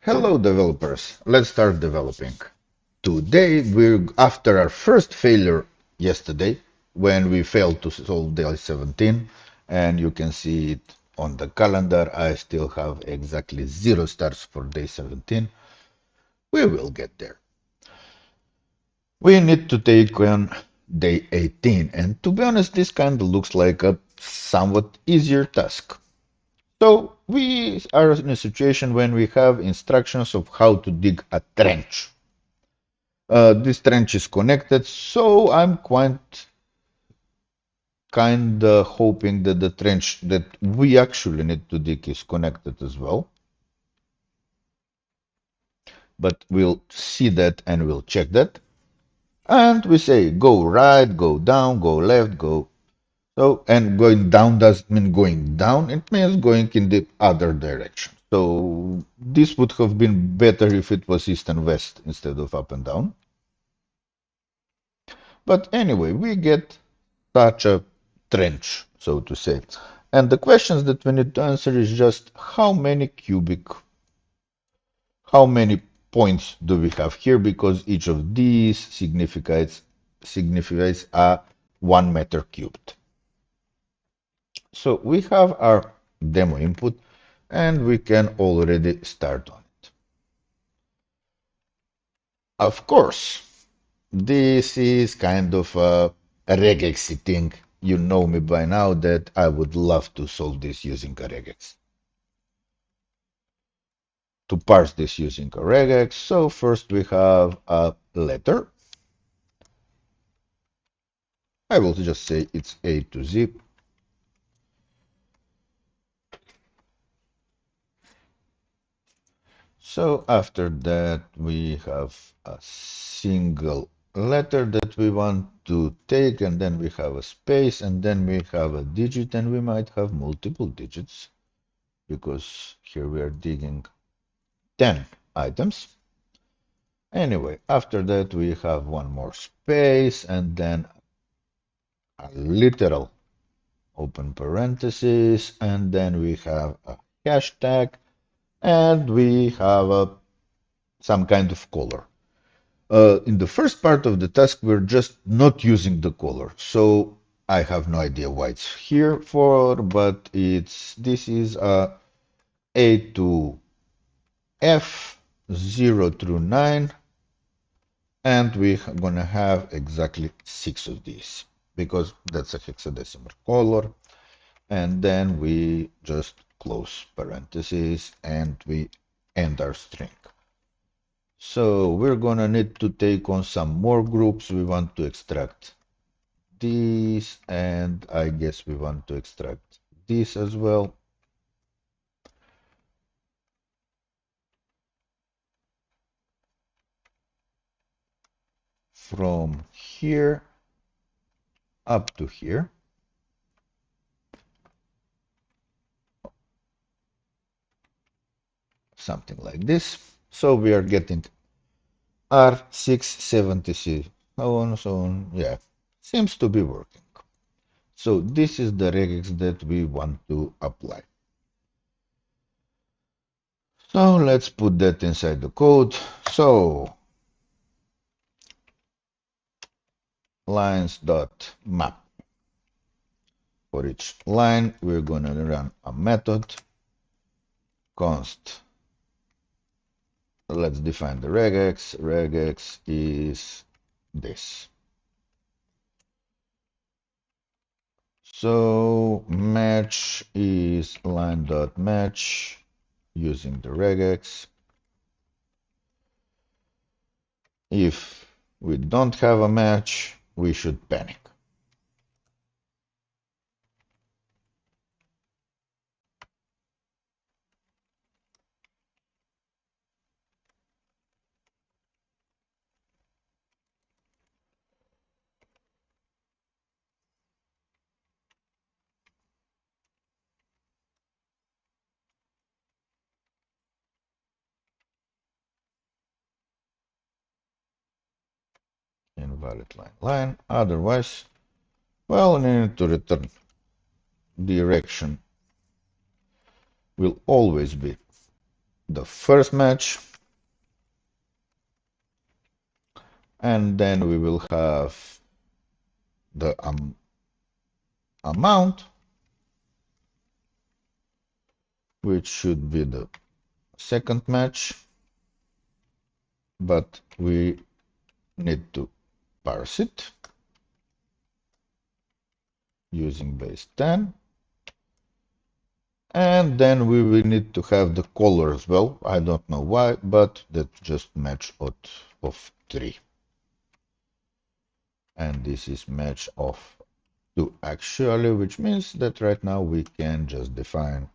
Hello developers, let's start developing. Today we're after our first failure yesterday when we failed to solve day 17 and you can see it on the calendar. I still have exactly 0 stars for day 17. We will get there. We need to take on day 18 and to be honest this kind of looks like a somewhat easier task. So we are in a situation when we have instructions of how to dig a trench. This trench is connected, so I'm quite kinda hoping that the trench that we actually need to dig is connected as well. But we'll see that and we'll check that. And we say go right, go down, go left, go. So, and going down doesn't mean going down, it means going in the other direction. So this would have been better if it was east and west instead of up and down. But anyway, we get such a trench, so to say. And the questions that we need to answer is just how many points do we have here? Because each of these signifies a 1 meter cubed. So we have our demo input and we can already start on it. Of course, this is kind of a regex thing. You know me by now that I would love to solve this using a regex. To parse this using a regex, so first we have a letter. I will just say it's A to Z. So after that we have a single letter that we want to take, and then we have a space, and then we have a digit, and we might have multiple digits because here we are digging 10 items. Anyway, after that we have one more space and then a literal open parenthesis, and then we have a hashtag, and we have some kind of color. In the first part of the task, we're just not using the color, so I have no idea why it's here for, but this is A to F, 0 through 9, and we're gonna have exactly 6 of these, because that's a hexadecimal color. And then we just close parentheses and we end our string. So we're gonna need to take on some more groups. We want to extract these, and I guess we want to extract this as well. From here up to here. Something like this. So we are getting R676. So on. Yeah, seems to be working. So this is the regex that we want to apply. So let's put that inside the code. So lines.map. For each line, we're going to run a method const. Let's define the regex. Regex is this. So match is line.match using the regex. If we don't have a match, we should panic. Invalid line. Otherwise, well, we need to return direction will always be the first match, and then we will have the amount, which should be the second match, but we need to parse it using base 10. And then we will need to have the color as well. I don't know why, but that just match out of 3. And this is match of 2 actually, which means that right now we can just define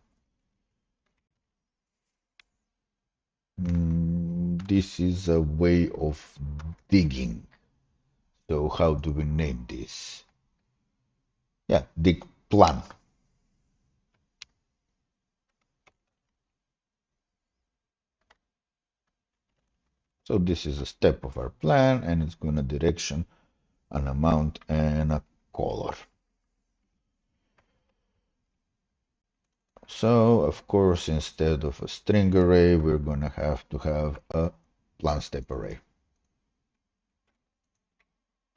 this is a way of digging. So how do we name this? Yeah, dig plan. So this is a step of our plan, and it's going to direction, an amount, and a color. So, of course, instead of a string array, we're going to have a plan step array.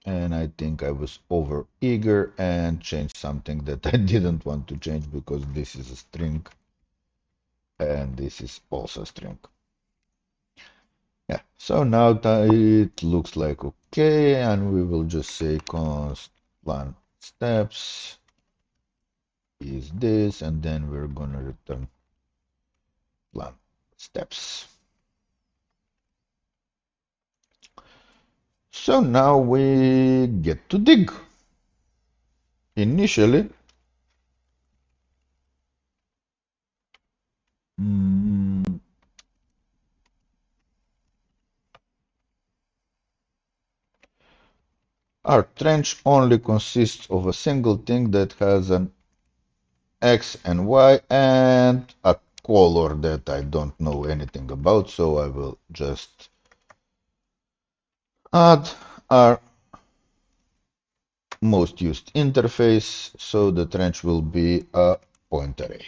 And I think I was over eager and changed something that I didn't want to change because this is a string and this is also a string. Yeah, so now it looks like okay, and we will just say const plan steps is this, and then we're going to return plan steps. So now we get to dig. Initially, our trench only consists of a single thing that has an X and Y and a color that I don't know anything about, so I will just add our most used interface, so the trench will be a point array.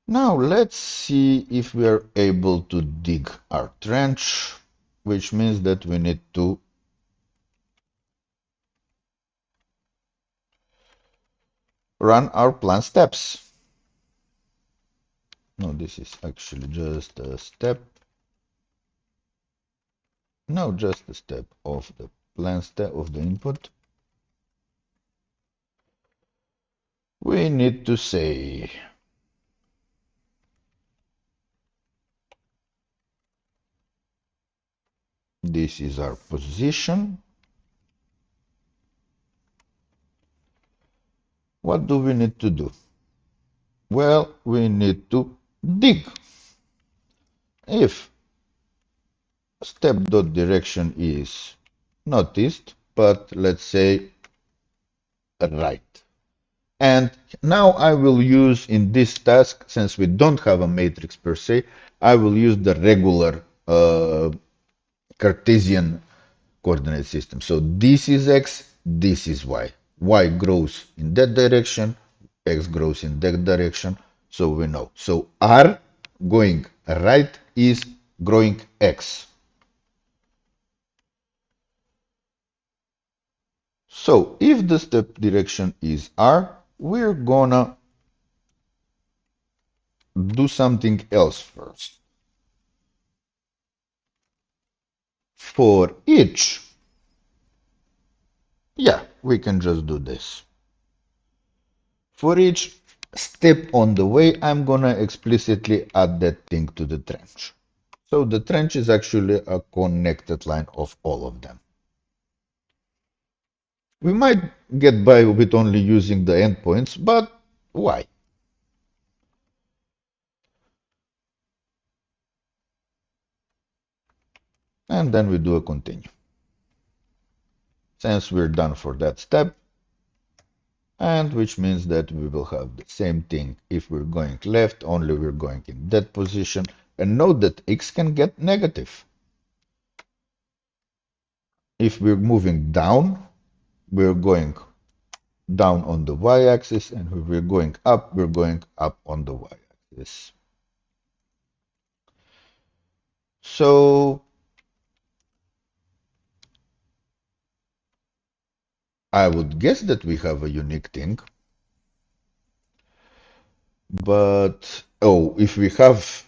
Now let's see if we are able to dig our trench, which means that we need to run our plan steps. No, this is actually just a step. No, just a step of the plan step of the input. We need to say this is our position. What do we need to do? Well, we need to dig. If step dot direction is not east, but let's say right. And now I will use in this task, since we don't have a matrix per se, I will use the regular Cartesian coordinate system. So this is X, this is Y. Y grows in that direction, X grows in that direction, so we know. So R going right is growing X. So if the step direction is R, we're gonna do something else first. For each, yeah, we can just do this. For each step on the way, I'm gonna explicitly add that thing to the trench. So the trench is actually a connected line of all of them. We might get by with only using the endpoints, but why? And then we do a continue. Since we're done for that step, and which means that we will have the same thing if we're going left, only we're going in that position. And note that x can get negative. If we're moving down, we're going down on the y-axis, and if we're going up, we're going up on the y-axis. So I would guess that we have a unique thing, but oh, if we have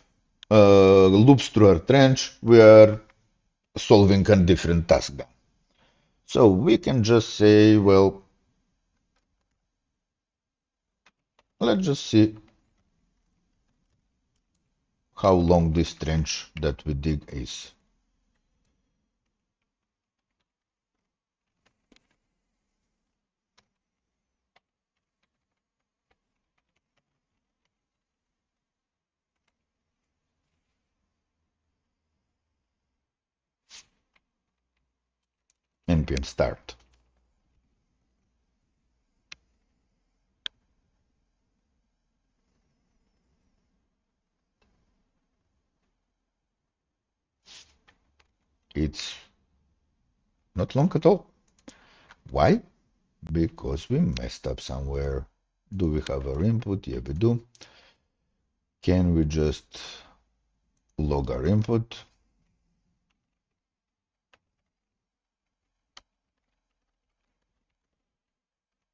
loops through our trench, we are solving a different task then. So we can just say, well, let's just see how long this trench that we dig is. npm start. It's not long at all. Why? Because we messed up somewhere. Do we have our input? Yeah, we do. Can we just log our input?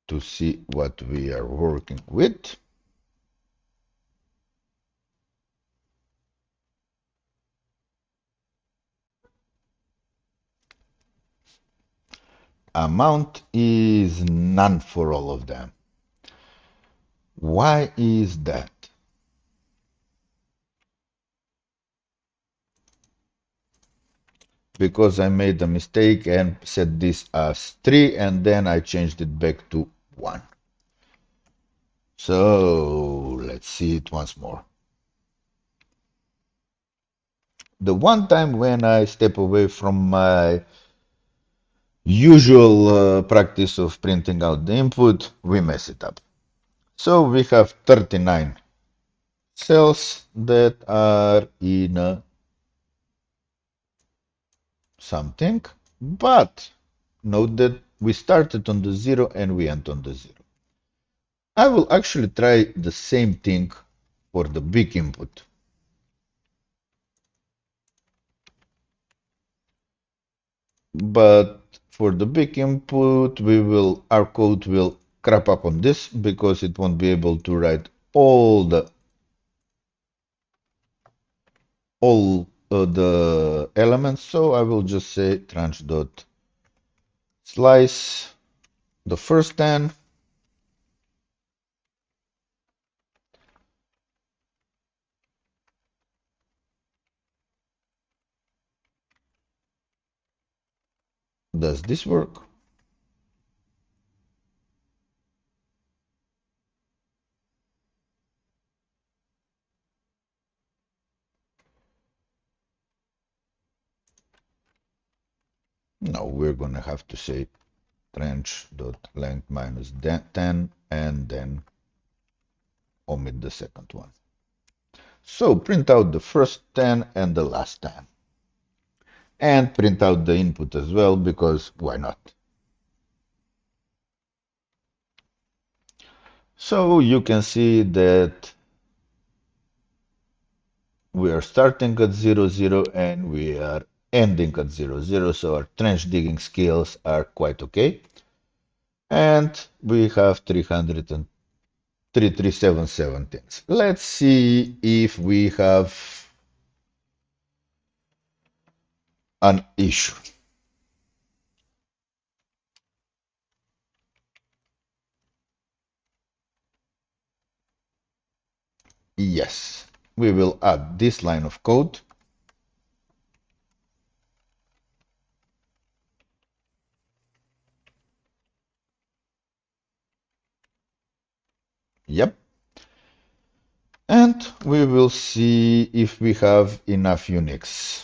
To see what we are working with. Amount is none for all of them. Why is that? Because I made a mistake and set this as 3 and then I changed it back to 1. So let's see it once more. The one time when I step away from my usual practice of printing out the input, we mess it up. So we have 39 cells that are in something, but note that we started on the 0 and we end on the 0. I will actually try the same thing for the big input. But for the big input, our code will crap up on this because it won't be able to write all the elements. So I will just say tranche dot slice the first 10. Does this work? No, we're gonna have to say trench dot length minus 10 and then omit the second one. So print out the first 10 and the last 10. And print out the input as well, because why not? So you can see that we are starting at 0, 0 and we are ending at 0, 0. So our trench digging skills are quite okay. And we have 337 things. Let's see if we have an issue. Yes, we will add this line of code. Yep. And we will see if we have enough Unix.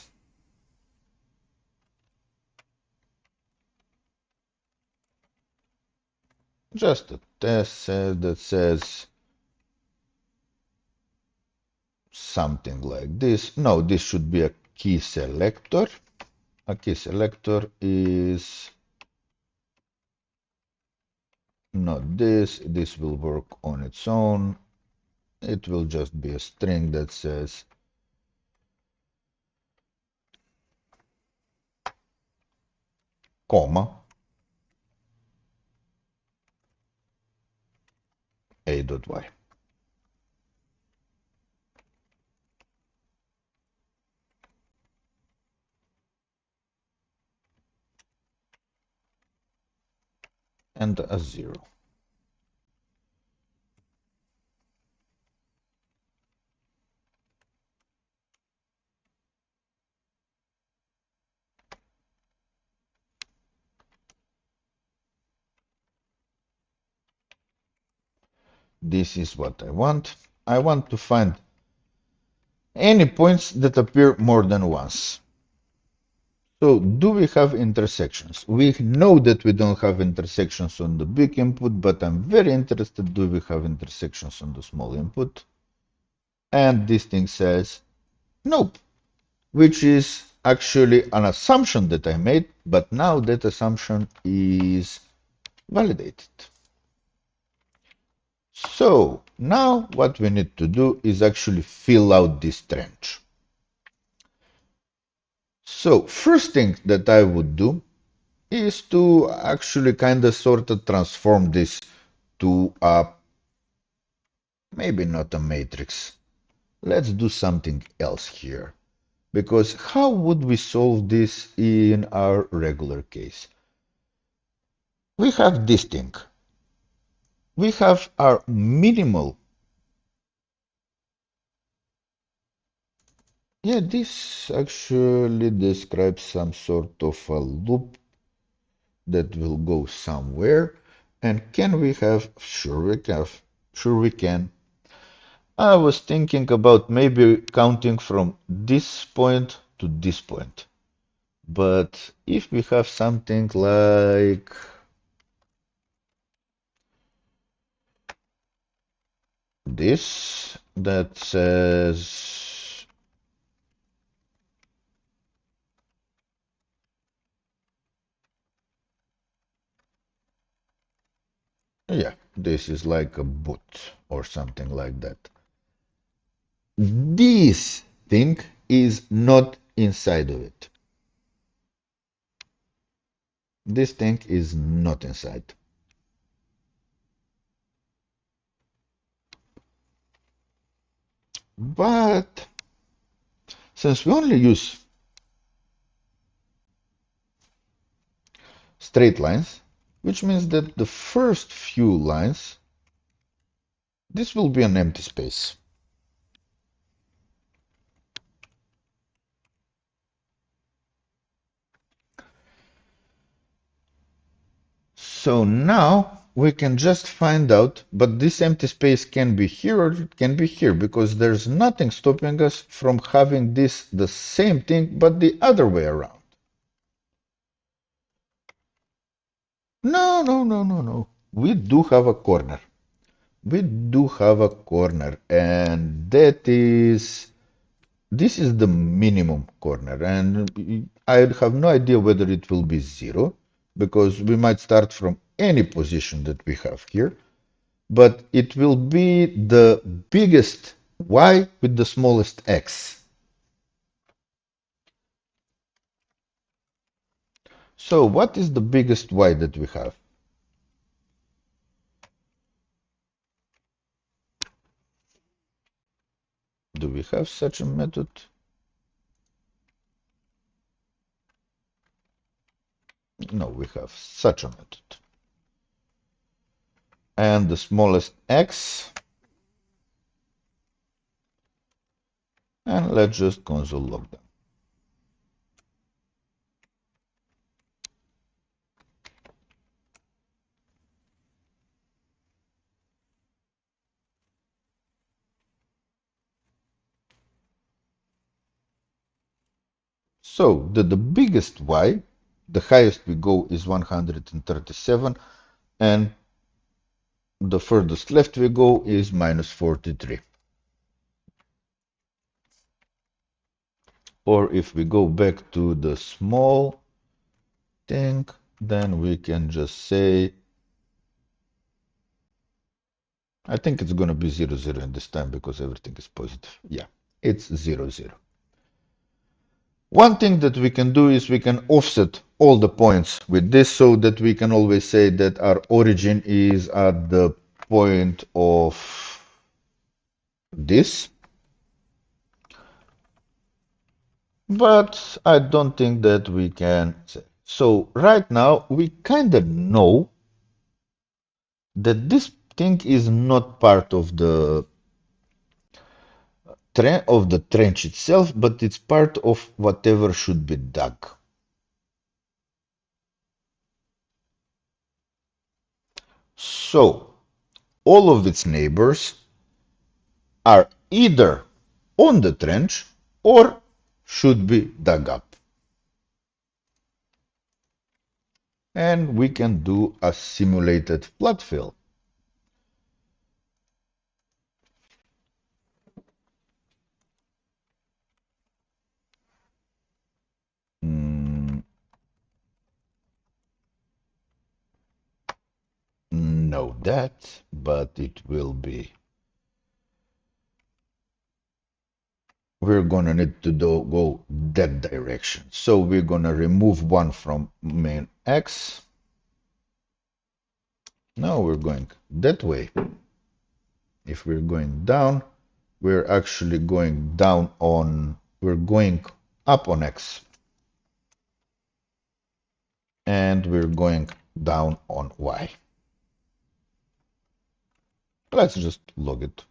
Just a test set that says something like this. No, this should be a key selector. A key selector is not this. This will work on its own. It will just be a string that says comma a.y. and a 0. This is what I want. I want to find any points that appear more than once. So do we have intersections? We know that we don't have intersections on the big input, but I'm very interested, do we have intersections on the small input? And this thing says nope, which is actually an assumption that I made, but now that assumption is validated. So now what we need to do is actually fill out this trench. So first thing that I would do is to actually kind of sort of transform this to a, maybe not a matrix. Let's do something else here. Because how would we solve this in our regular case? We have this thing. We have our minimal. Yeah, this actually describes some sort of a loop that will go somewhere. And can we have? Sure we have. Sure we can. I was thinking about maybe counting from this point to this point. But if we have something like this that says, yeah, this is like a boot or something like that. This thing is not inside of it. This thing is not inside. But since we only use straight lines, which means that the first few lines, this will be an empty space. So now we can just find out, but this empty space can be here or it can be here because there's nothing stopping us from having this the same thing but the other way around. No, no, no, no, no. We do have a corner. We do have a corner, and this is the minimum corner, and I have no idea whether it will be 0 because we might start from any position that we have here, but it will be the biggest y with the smallest x. So what is the biggest y that we have? Do we have such a method? No, we have such a method. And the smallest x, and let's just console log them. So the biggest y, the highest we go is 137, and the furthest left we go is minus 43. Or if we go back to the small thing, then we can just say I think it's going to be 0, 0 in this time because everything is positive. Yeah, it's 0, 0. One thing that we can do is we can offset all the points with this so that we can always say that our origin is at the point of this. But I don't think that we can say. So right now we kind of know that this thing is not part of the trench itself, but it's part of whatever should be dug. So all of its neighbors are either on the trench or should be dug up. And we can do a simulated flood fill. Mm, no, that, but it will be. We're gonna need to go that direction. So we're gonna remove one from main X. Now we're going that way. If we're going down, we're actually going down on, we're going up on X. And we're going down on Y. Let's just log it.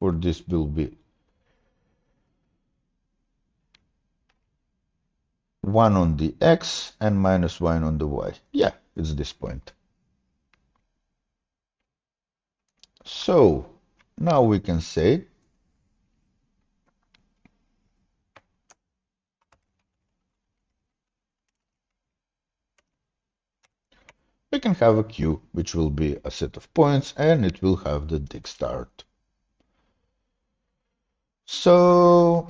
For this will be 1 on the X and minus 1 on the Y. Yeah, it's this point. So now we can say we can have a Q, which will be a set of points, and it will have the dig start. So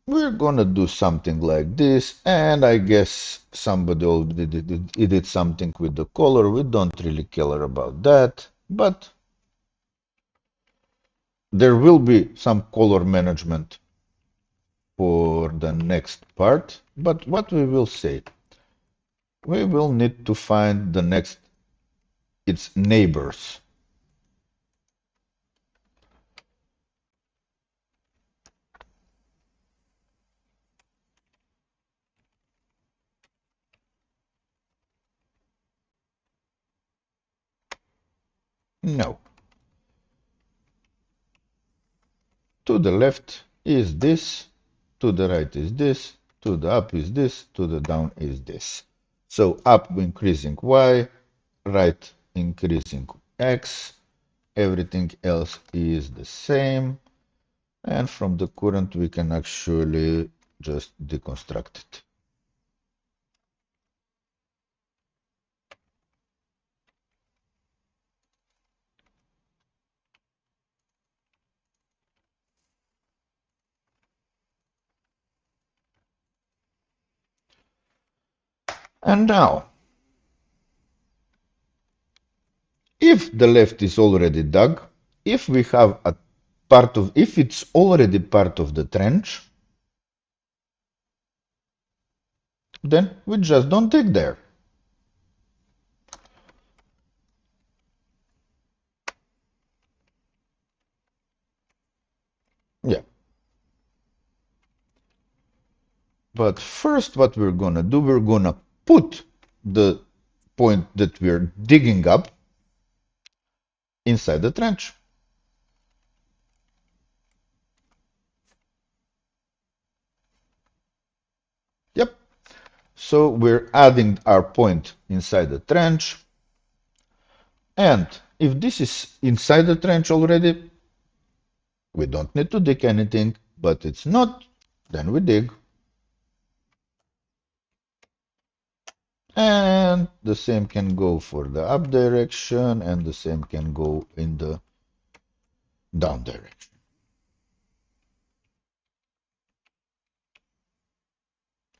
we're gonna do something like this, and I guess somebody already did something with the color. We don't really care about that, but there will be some color management for the next part. But what we will say, we will need to find the next, its neighbors. No. To the left is this, to the right is this, to the up is this, to the down is this. So up increasing y, right increasing x, everything else is the same. And from the current we can actually just deconstruct it. And now, if the left is already dug, if we have a part of, if it's already part of the trench, then we just don't dig there. Yeah. But first, what we're gonna do, we're gonna put the point that we're digging up inside the trench. Yep. So we're adding our point inside the trench. And if this is inside the trench already, we don't need to dig anything, but it's not, then we dig. And the same can go for the up direction, and the same can go in the down direction.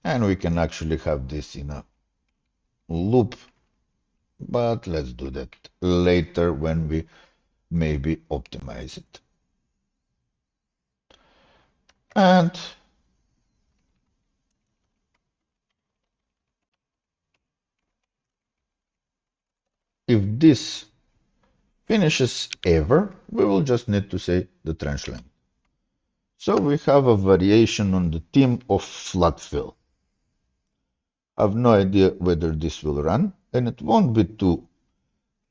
And we can actually have this in a loop, but let's do that later when we maybe optimize it. And if this finishes ever, we will just need to say the trench length. So we have a variation on the theme of flat fill. I have no idea whether this will run, and it won't be too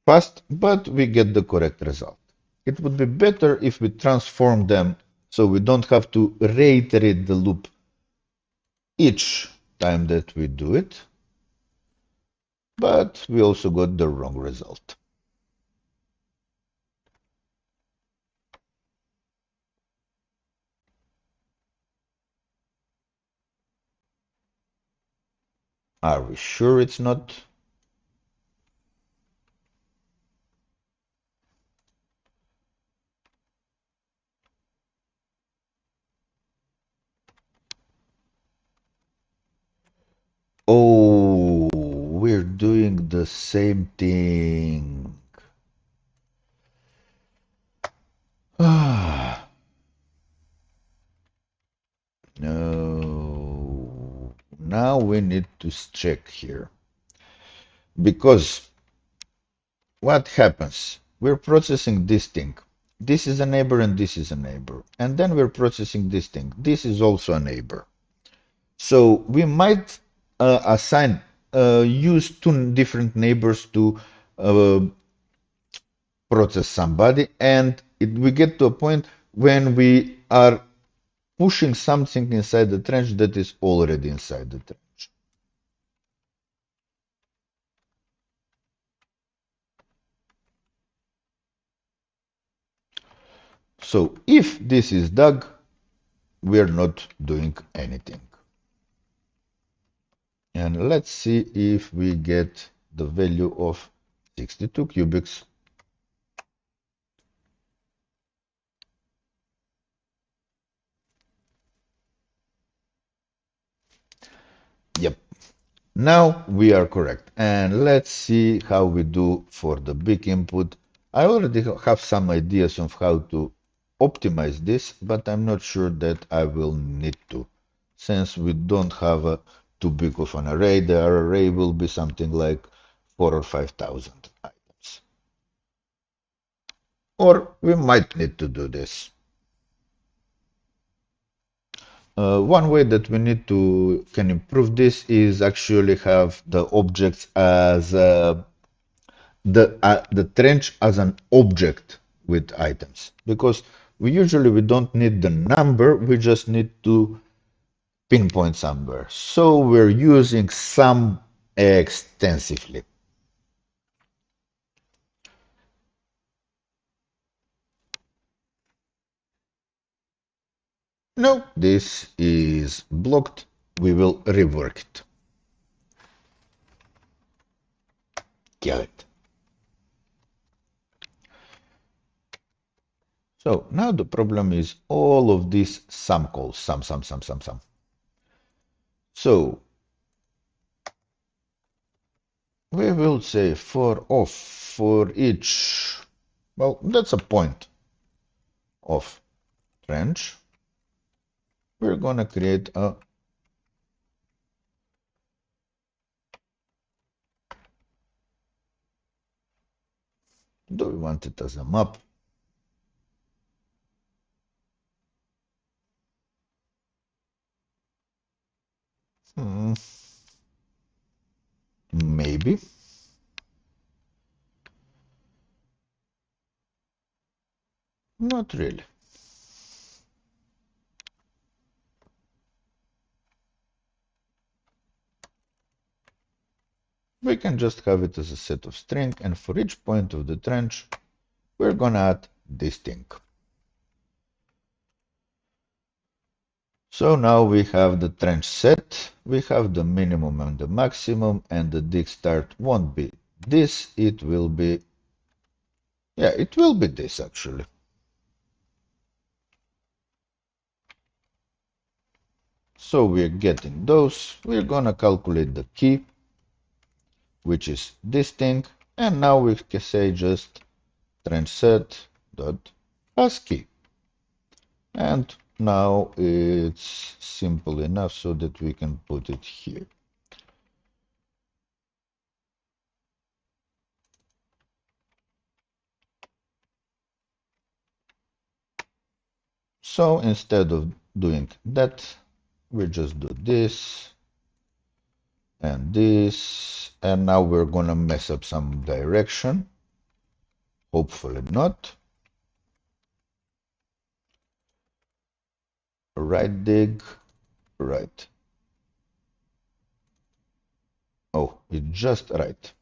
fast, but we get the correct result. It would be better if we transform them so we don't have to reiterate the loop each time that we do it, but we also got the wrong result. Are we sure it's not? Oh, we're doing the same thing. Ah, no. Now we need to check here. Because what happens? We're processing this thing. This is a neighbor and this is a neighbor. And then we're processing this thing. This is also a neighbor. So we might use two different neighbors to uh, process somebody, and we get to a point when we are pushing something inside the trench that is already inside the trench. So if this is dug, we're not doing anything. And let's see if we get the value of 62 cubics. Yep. Now we are correct. And let's see how we do for the big input. I already have some ideas of how to optimize this, but I'm not sure that I will need to. Since we don't have too big of an array, the array will be something like 4 or 5,000 items. Or we might need to do this. One way that we need to can improve this is actually have the objects as the trench as an object with items, because we don't need the number, we just need to pinpoint somewhere. So we're using some extensively. No, this is blocked. We will rework it. Kill it. So now the problem is all of these sum calls, sum. So we will say for each, well, that's a point of trench. We're gonna create a do we want it as a map? Hmm, maybe. Not really. We can just have it as a set of string, and for each point of the trench, we're gonna add this thing. So now we have the trench set, we have the minimum and the maximum, and the dig start won't be this, it will be, yeah, it will be this actually. So we're getting those, we're gonna calculate the key, which is this thing, and now we can say just trench set dot ASCII. And now it's simple enough so that we can put it here. So instead of doing that, we just do this and this, and now we're gonna mess up some direction. Hopefully not. Right dig, right. Oh, it's just right.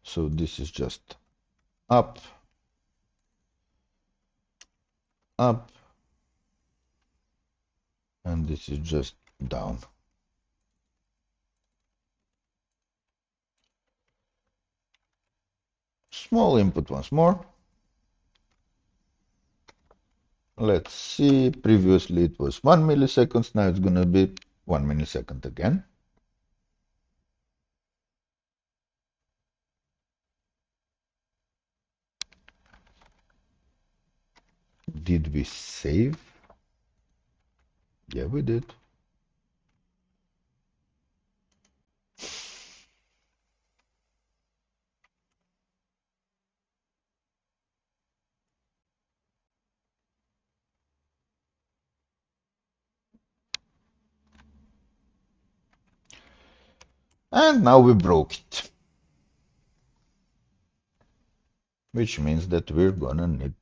So this is just up, up, and this is just down. Small input once more. Let's see, previously it was 1 millisecond, now it's gonna be 1 millisecond again. Did we save? Yeah, we did. And now we broke it. Which means that we're gonna need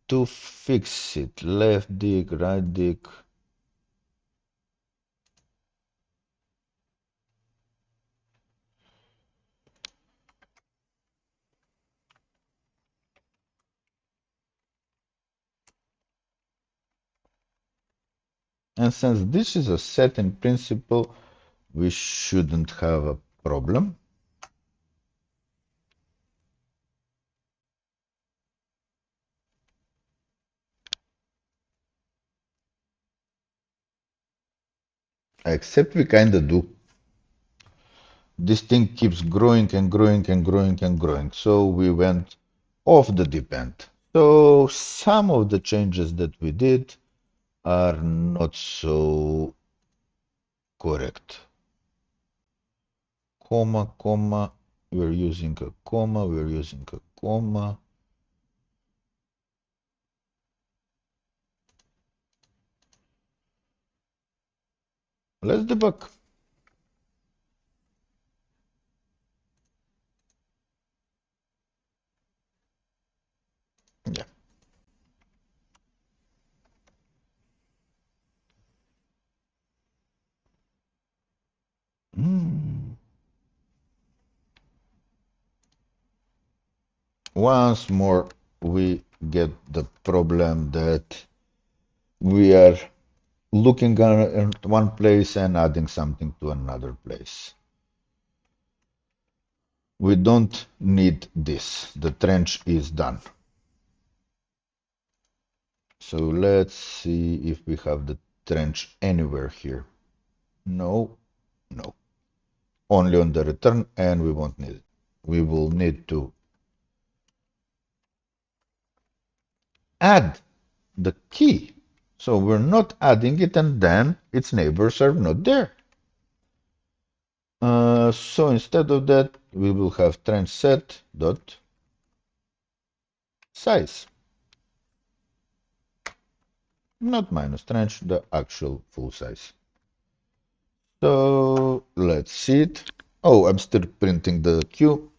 to fix it. Left dig, right dig. And since this is a set in principle, we shouldn't have a problem. Except we kinda do. This thing keeps growing and growing and growing and growing. So we went off the deep end. So some of the changes that we did are not so correct. Comma, comma, we're using a comma, we're using a comma. Let's debug. Yeah. Mm. Once more, we get the problem that we are looking at one place and adding something to another place. We don't need this. The trench is done. So let's see if we have the trench anywhere here. No, no. Only on the return, and we won't need it. We will need to add the key. So we're not adding it, and then its neighbors are not there. So instead of that, we will have trench set dot size. Not minus trench, the actual full size. So let's see it. Oh, I'm still printing the queue.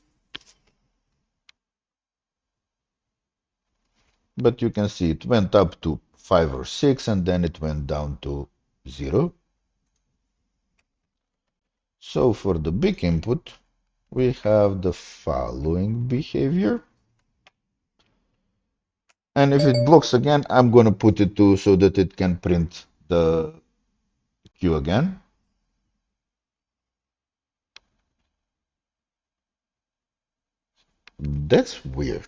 But you can see it went up to 5 or 6 and then it went down to 0. So for the big input, we have the following behavior. And if it blocks again, I'm gonna put it to so that it can print the queue again. That's weird.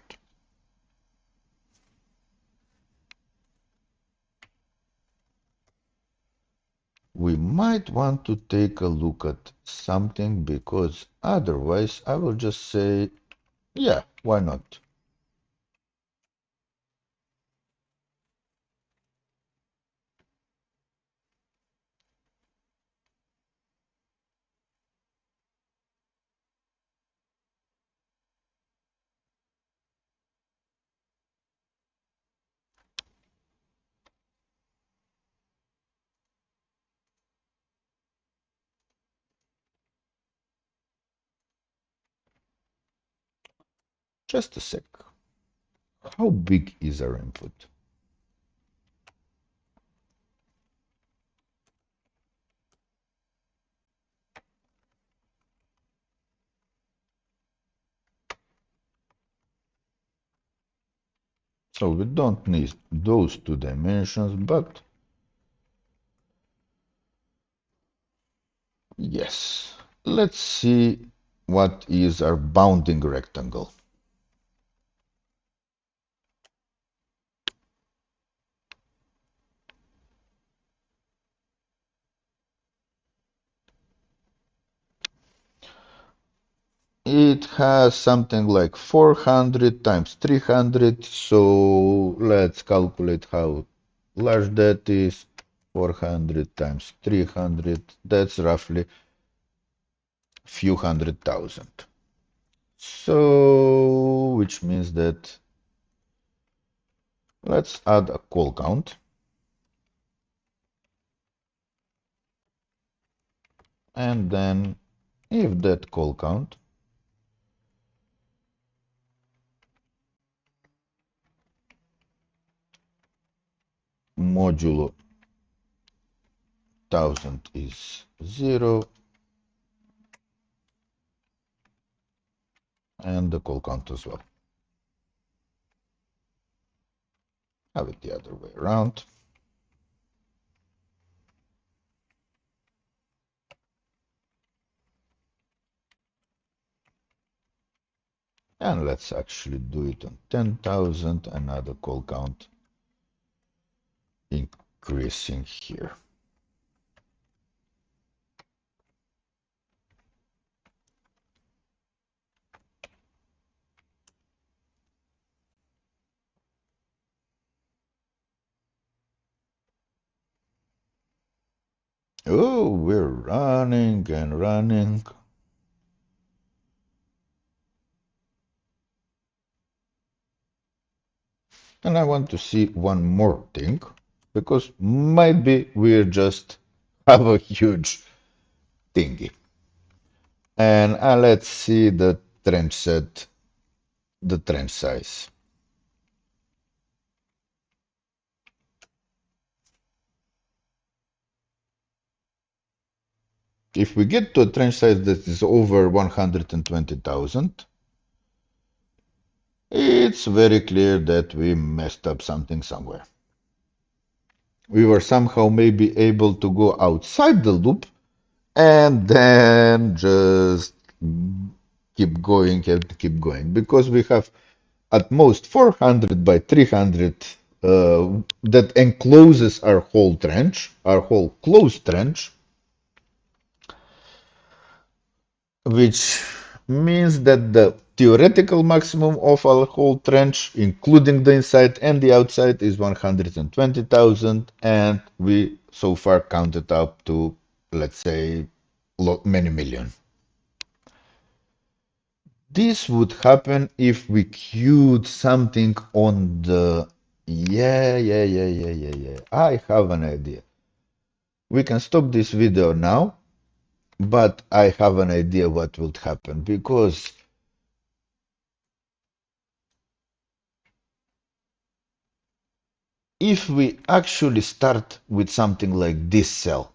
We might want to take a look at something because otherwise I will just say, yeah, why not? Just a sec. How big is our input? So we don't need those two dimensions, but yes. Let's see what is our bounding rectangle. It has something like 400 times 300, so let's calculate how large that is. 400 times 300, that's roughly few 100,000. So, which means that let's add a call count. And then if that call count modulo 1000 is 0, and the call count as well. Have it the other way around. And let's actually do it on 10,000, another call count increasing here. Oh, we're running and running. And I want to see one more thing, because maybe we just have a huge thingy. And let's see the trench set, the trench size. If we get to a trench size that is over 120,000, it's very clear that we messed up something somewhere. We were somehow maybe able to go outside the loop and then just keep going and keep going, because we have at most 400 by 300 that encloses our whole trench, our whole closed trench, which means that the theoretical maximum of our whole trench, including the inside and the outside, is 120,000, and we so far counted up to, let's say, many million. This would happen if we queued something on the... Yeah. I have an idea. We can stop this video now, but I have an idea what would happen, because if we actually start with something like this cell,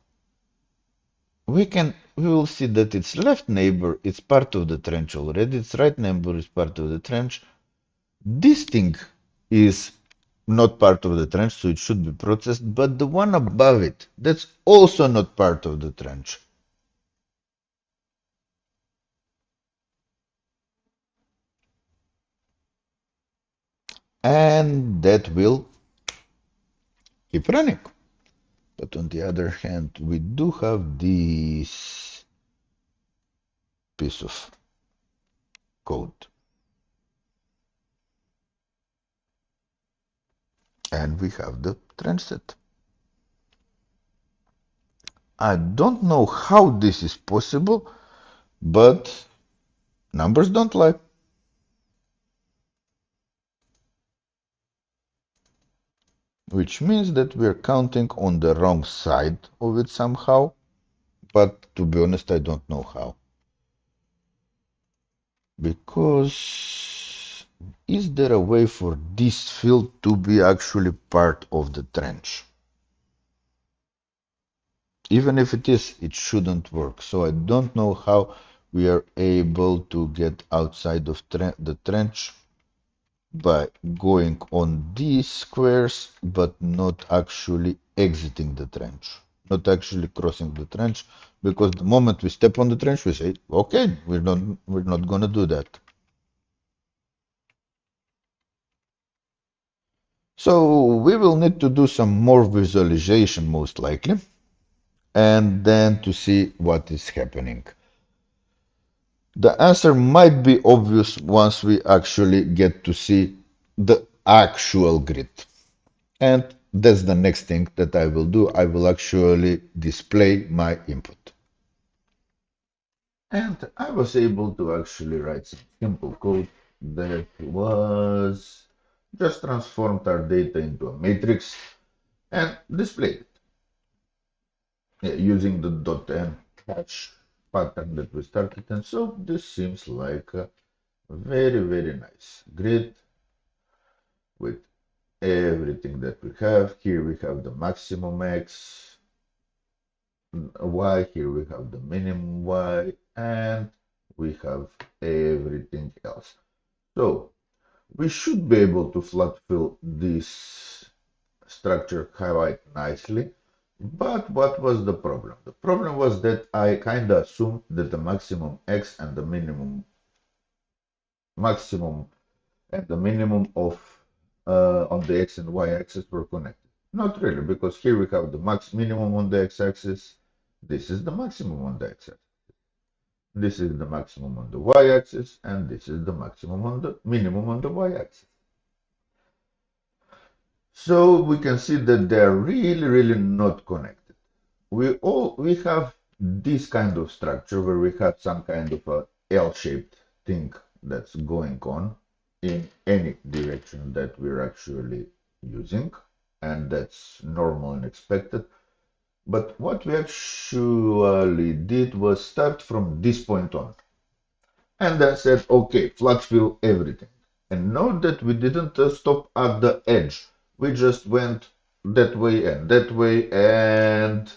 we will see that its left neighbor is part of the trench already, its right neighbor is part of the trench. This thing is not part of the trench, so it should be processed, but the one above it, that's also not part of the trench. And that will keep running. But on the other hand, we do have this piece of code. And we have the trench set. I don't know how this is possible, but numbers don't lie. Which means that we're counting on the wrong side of it somehow, but to be honest, I don't know how. Because is there a way for this field to be actually part of the trench? Even if it is, it shouldn't work. So I don't know how we are able to get outside of the trench by going on these squares, but not actually exiting the trench, not actually crossing the trench, because the moment we step on the trench, we say, okay, we're not gonna do that. So we will need to do some more visualization most likely, and then to see what is happening. The answer might be obvious once we actually get to see the actual grid. And that's the next thing that I will do. I will actually display my input. And I was able to actually write some simple code that was just transformed our data into a matrix and displayed it using the .n hash pattern that we started. And so this seems like a very, very nice grid with everything that we have. Here we have the maximum x, y, here we have the minimum y, and we have everything else. So we should be able to flat fill this structure quite nicely. But what was the problem? The problem was that I kind of assumed that the maximum x and the maximum and the minimum of on the x and y axis were connected. Not really, because here we have the max minimum on the x axis. This is the maximum on the x axis. This is the maximum on the y axis, and this is the maximum on the minimum on the y axis. So we can see that they are really, really not connected. We have this kind of structure where we have some kind of a L-shaped thing that's going on in any direction that we're actually using, and that's normal and expected. But what we actually did was start from this point on, and then said, okay, flat fill everything. And note that we didn't stop at the edge. We just went that way and that way and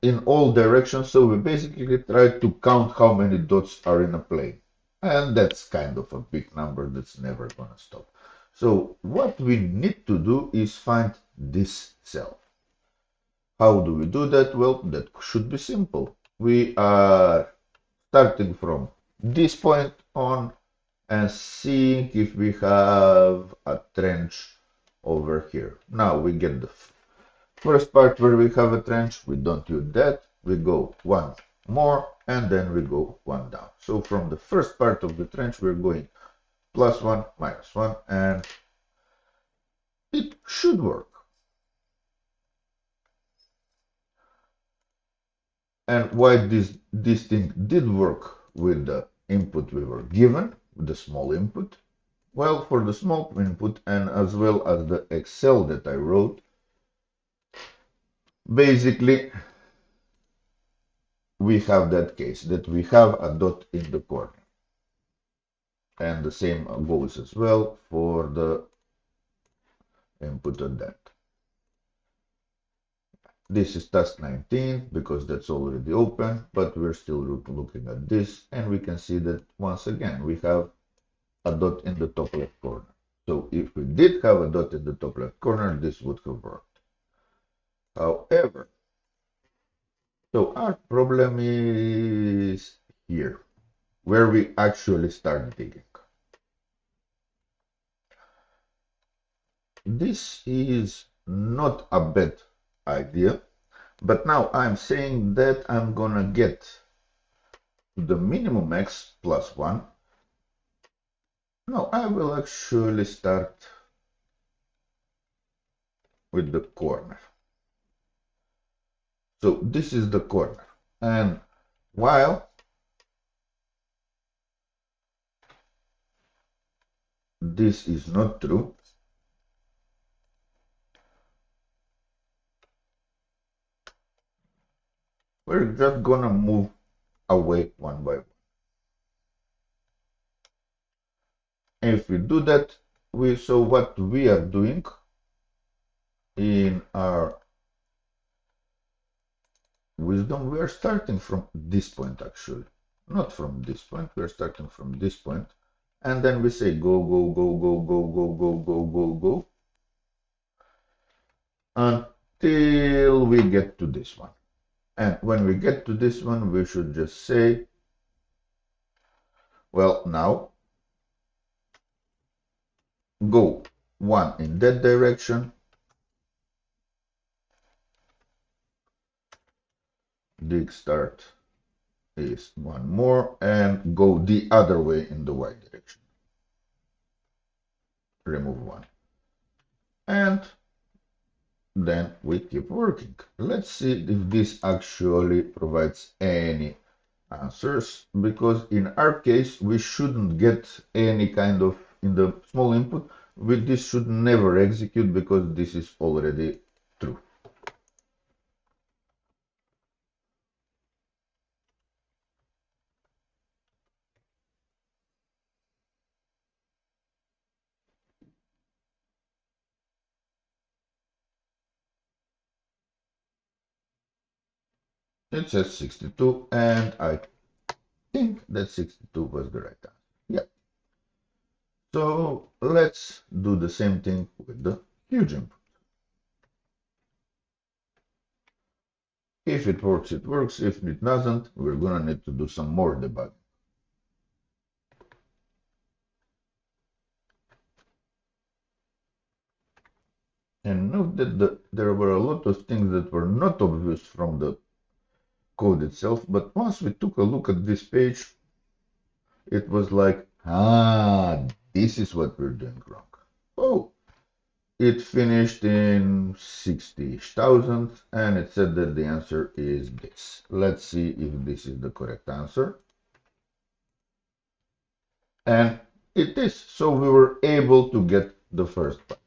in all directions. So we basically tried to count how many dots are in a plane. And that's kind of a big number that's never going to stop. So what we need to do is find this cell. How do we do that? Well, that should be simple. We are starting from this point on and seeing if we have a trench over here. Now we get the first part where we have a trench, we don't use that, we go one more and then we go one down. So from the first part of the trench we're going +1, -1, and it should work. And why this thing did work with the input we were given, with the small input? Well, for the small input and as well as the Excel that I wrote, basically we have that case that we have a dot in the corner. And the same goes as well for the input on that. This is task 19 because that's already open, but we're still looking at this and we can see that once again we have a dot in the top left corner. So if we did have a dot in the top left corner, this would have worked. However, so our problem is here, where we actually start digging. This is not a bad idea, but now I'm saying that I'm gonna get the minimum x plus 1. No, I will actually start with the corner. So this is the corner. And while this is not true, we're just gonna move away one by one. If we do that, so what we are doing in our wisdom, we are starting from this point actually. Not from this point, we are starting from this point. And then we say go, go, go, go, go, go, go, go, go, go. Until we get to this one. And when we get to this one, we should just say, well, now go one in that direction, dig start is one more, and go the other way in the y direction. Remove one. And then we keep working. Let's see if this actually provides any answers, because in our case we shouldn't get any kind of, in the small input, this should never execute because this is already true. It says 62, and I think that 62 was the right answer. Yeah. So let's do the same thing with the huge input. If it works, it works. If it doesn't, we're gonna need to do some more debugging. And note that there were a lot of things that were not obvious from the code itself, but once we took a look at this page, it was like, this is what we're doing wrong. Oh, it finished in 60,000 and it said that the answer is this. Let's see if this is the correct answer. And it is. So we were able to get the first part.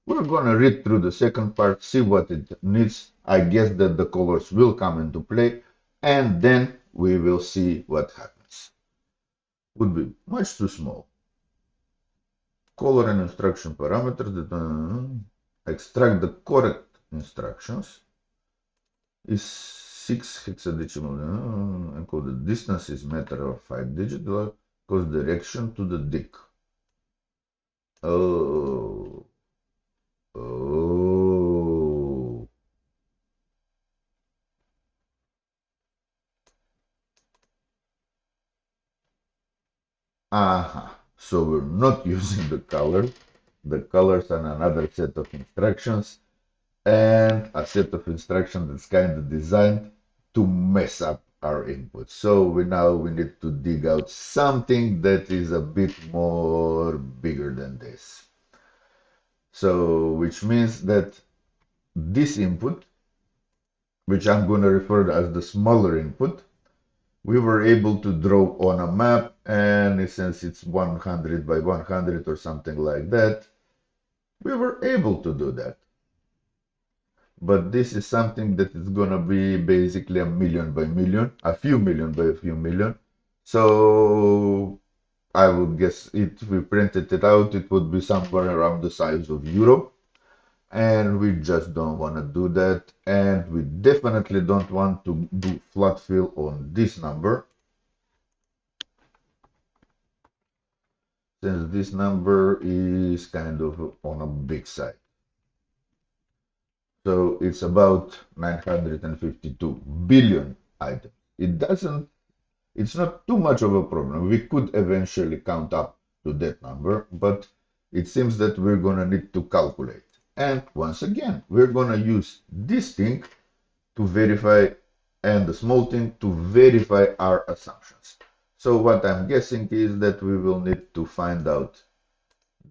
We're going to read through the second part, see what it needs. I guess that the colors will come into play, and then we will see what happens. Would be much too small. Color and instruction parameters that extract the correct instructions is 6 hexadecimal encoded. Distance is matter of 5 digit because direction to the dick. Oh. Oh. Aha. So we're not using the color. The colors are another set of instructions, and a set of instructions that's kind of designed to mess up our input. So we need to dig out something that is a bit more bigger than this. So which means that this input, which I'm going to refer to as the smaller input, we were able to draw on a map, and since it's 100 by 100 or something like that, we were able to do that. But this is something that is gonna be basically a million by million, a few million by a few million. So I would guess if we printed it out, it would be somewhere around the size of Europe. And we just don't want to do that. And we definitely don't want to do flat fill on this number. since this number is kind of on a big side. So it's about 952 billion items. It's not too much of a problem. We could eventually count up to that number, but it seems that we're gonna need to calculate. And once again, we're gonna use this thing to verify and the small thing to verify our assumptions. So what I'm guessing is that we will need to find out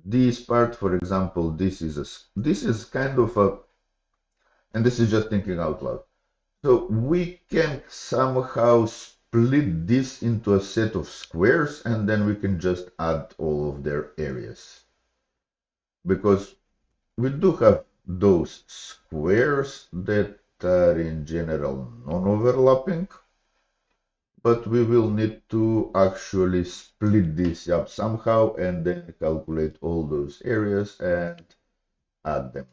this part. For example, this is kind of a, and this is just thinking out loud. So we can somehow split this into a set of squares and then we can just add all of their areas. Because we do have those squares that are in general non-overlapping, but we will need to actually split this up somehow and then calculate all those areas and add them.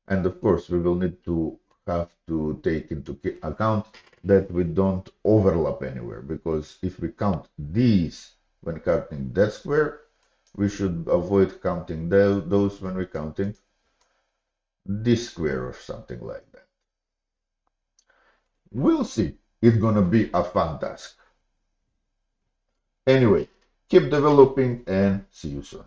And of course, we will need to have to take into account that we don't overlap anywhere, because if we count these when counting that square, we should avoid counting those when we're counting this square or something like that. We'll see. It's gonna be a fun task. Anyway, keep developing and see you soon.